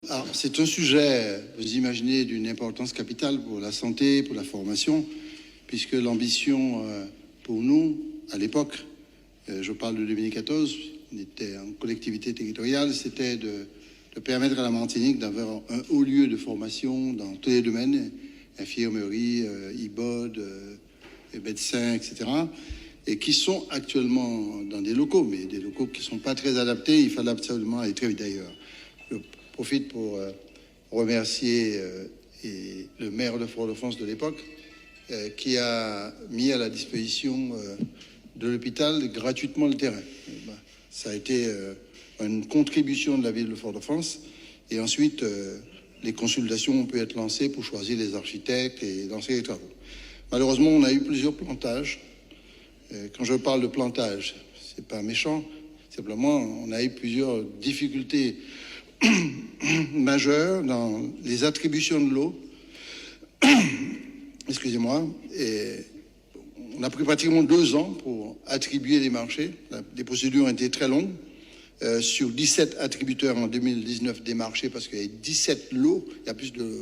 Alors, c'est un sujet, vous imaginez, d'une importance capitale pour la santé, pour la formation, puisque l'ambition pour nous, à l'époque, je parle de 2014, on était en collectivité territoriale, c'était de permettre à la Martinique d'avoir un haut lieu de formation dans tous les domaines, infirmerie, IBOD, médecins, etc., et qui sont actuellement dans des locaux, mais des locaux qui ne sont pas très adaptés, il fallait absolument aller très vite d'ailleurs. Je profite pour remercier le maire de Fort-de-France de l'époque, qui a mis à la disposition de l'hôpital gratuitement le terrain. Ça a été une contribution de la ville de Fort-de-France. Et ensuite, les consultations ont pu être lancées pour choisir les architectes et lancer les travaux. Malheureusement, on a eu plusieurs plantages. Quand je parle de plantage, c'est pas méchant. Simplement, on a eu plusieurs difficultés majeures dans les attributions de l'eau. Excusez-moi. Et on a pris pratiquement 2 ans pour attribuer les marchés. Les procédures ont été très longues. Sur 17 attributeurs en 2019 des marchés, parce qu'il y a 17 lots, il y a plus de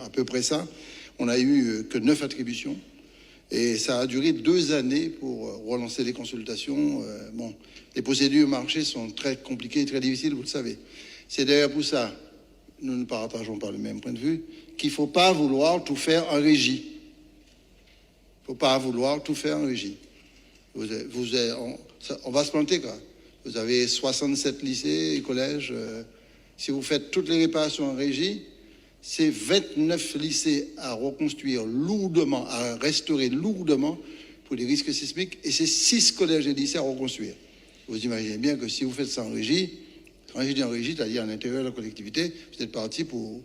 à peu près ça. On n'a eu que 9 attributions. Et ça a duré 2 années pour relancer les consultations. Bon, les procédures marché sont très compliquées et très difficiles, vous le savez. C'est d'ailleurs pour ça, nous ne partageons pas le même point de vue, qu'il ne faut pas vouloir tout faire en régie. Il ne faut pas vouloir tout faire en régie. On va se planter, quoi. Vous avez 67 lycées et collèges. Si vous faites toutes les réparations en régie, c'est 29 lycées à reconstruire lourdement, à restaurer lourdement pour les risques sismiques, et c'est 6 collèges et lycées à reconstruire. Vous imaginez bien que si vous faites ça en régie, c'est-à-dire à l'intérieur de la collectivité, vous êtes parti pour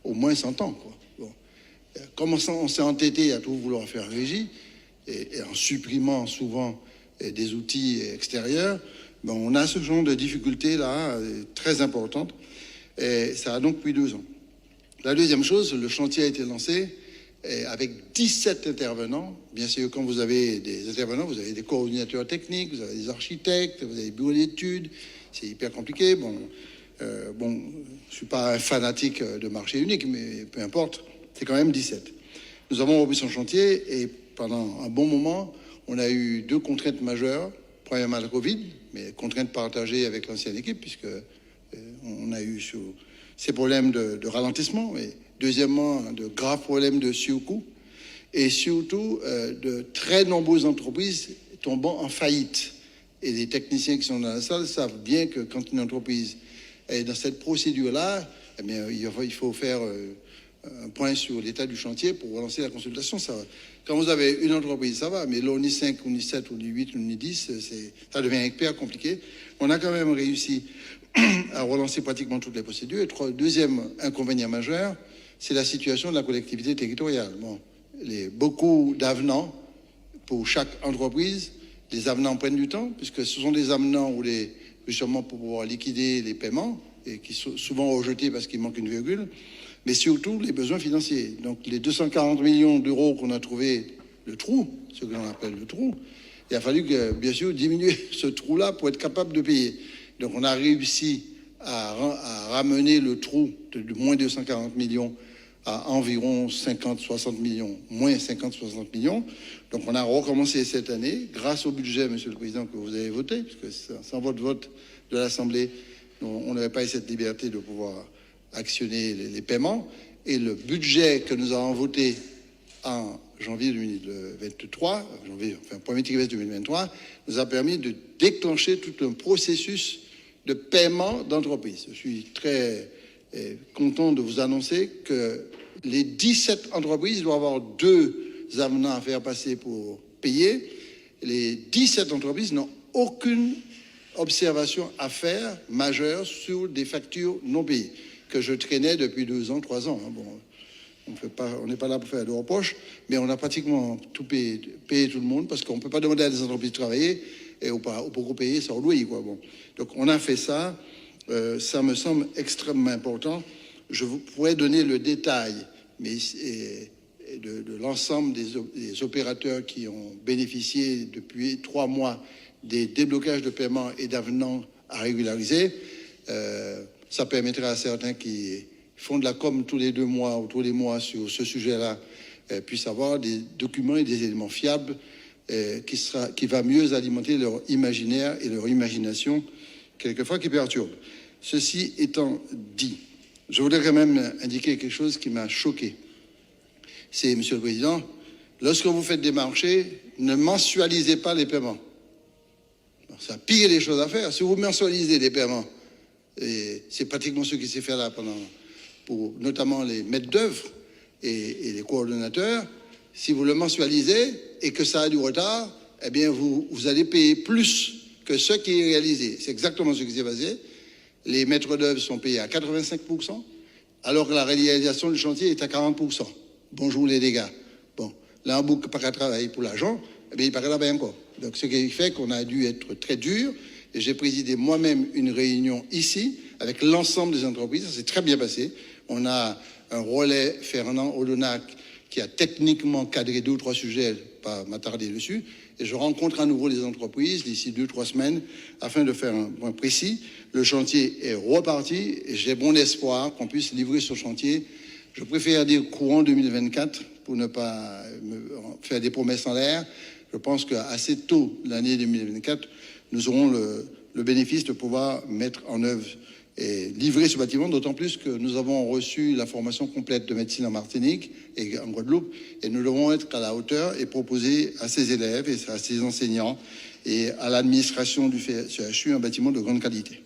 au moins 100 ans, quoi. Bon. Comme on s'est entêté à tout vouloir faire en régie, et en supprimant souvent des outils extérieurs, ben on a ce genre de difficultés-là très importantes, et ça a donc pris 2 ans. La deuxième chose, le chantier a été lancé avec 17 intervenants. Bien sûr, quand vous avez des intervenants, vous avez des coordinateurs techniques, vous avez des architectes, vous avez des bureaux d'études. C'est hyper compliqué. Bon, je suis pas un fanatique de marché unique, mais peu importe, c'est quand même 17. Nous avons repris son chantier et pendant un bon moment, on a eu 2 contraintes majeures. Premièrement, la Covid, mais contraintes partagées avec l'ancienne équipe, puisque on a eu ces problèmes de ralentissement, et deuxièmement, de graves problèmes de surcoût, et surtout de très nombreuses entreprises tombant en faillite. Et les techniciens qui sont dans la salle savent bien que quand une entreprise est dans cette procédure-là, eh bien, il faut faire un point sur l'état du chantier pour relancer la consultation. Quand vous avez une entreprise, ça va, mais l'ONI 5, l'ONI 7, l'ONI 8, l'ONI 10, ça devient hyper compliqué. On a quand même réussi à relancer pratiquement toutes les procédures. Et deuxième inconvénient majeur, c'est la situation de la collectivité territoriale. Bon, beaucoup d'avenants pour chaque entreprise. Les avenants prennent du temps, puisque ce sont des avenants justement pour pouvoir liquider les paiements, et qui sont souvent rejetés parce qu'il manque une virgule, mais surtout les besoins financiers. Donc les 240 millions d'euros qu'on a trouvé, le trou, ce que l'on appelle le trou, il a fallu que, bien sûr, diminuer ce trou-là pour être capable de payer. Donc on a réussi à ramener le trou de moins 240 millions à environ 50-60 millions, moins 50-60 millions. Donc on a recommencé cette année, grâce au budget, Monsieur le Président, que vous avez voté, puisque sans votre vote de l'Assemblée, on n'avait pas eu cette liberté de pouvoir actionner les paiements. Et le budget que nous avons voté en janvier 2023, premier trimestre 2023, nous a permis de déclencher tout un processus de paiement d'entreprise. Je suis très content de vous annoncer que les 17 entreprises doivent avoir 2 avenants à faire passer pour payer. Les 17 entreprises n'ont aucune observation à faire majeure sur des factures non payées, que je traînais depuis 2 ans, 3 ans. Bon, on n'est pas là pour faire de reproches, mais on a pratiquement tout payé tout le monde, parce qu'on ne peut pas demander à des entreprises de travailler et ou pour payer sans louer, quoi. Bon. Donc on a fait ça. Ça me semble extrêmement important. Je vous pourrais donner le détail mais, de l'ensemble des opérateurs qui ont bénéficié depuis 3 mois des déblocages de paiement et d'avenants à régulariser. Ça permettra à certains qui font de la com tous les 2 mois ou tous les mois sur ce sujet-là puissent avoir des documents et des éléments fiables qui va mieux alimenter leur imaginaire et leur imagination, quelquefois qui perturbe. Ceci étant dit, je voudrais quand même indiquer quelque chose qui m'a choqué. C'est, Monsieur le Président, lorsque vous faites des marchés, ne mensualisez pas les paiements. Ça a pire les choses à faire. Si vous mensualisez les paiements, et c'est pratiquement ce qui s'est fait là pour notamment les maîtres d'œuvre et les coordonnateurs, si vous le mensualisez et que ça a du retard, eh bien vous allez payer plus que ce qui est réalisé. C'est exactement ce qui s'est passé. Les maîtres d'œuvre sont payés à 85%, alors que la réalisation du chantier est à 40%. Bonjour les dégâts. Bon, là, on boucle pas qu'à travailler pour l'argent, eh bien, il paraît là-bas encore. Donc, ce qui fait qu'on a dû être très dur. Et j'ai présidé moi-même une réunion ici avec l'ensemble des entreprises. Ça s'est très bien passé. On a un relais, Fernand Odonac, qui a techniquement cadré 2 ou 3 sujets, pas m'attarder dessus. Et je rencontre à nouveau les entreprises d'ici 2-3 semaines afin de faire un point précis. Le chantier est reparti et j'ai bon espoir qu'on puisse livrer ce chantier. Je préfère dire courant 2024 pour ne pas me faire des promesses en l'air. Je pense qu'assez tôt l'année 2024, nous aurons le bénéfice de pouvoir mettre en œuvre et livrer ce bâtiment, d'autant plus que nous avons reçu la formation complète de médecine en Martinique et en Guadeloupe, et nous devons être à la hauteur et proposer à ces élèves et à ces enseignants et à l'administration du CHU un bâtiment de grande qualité.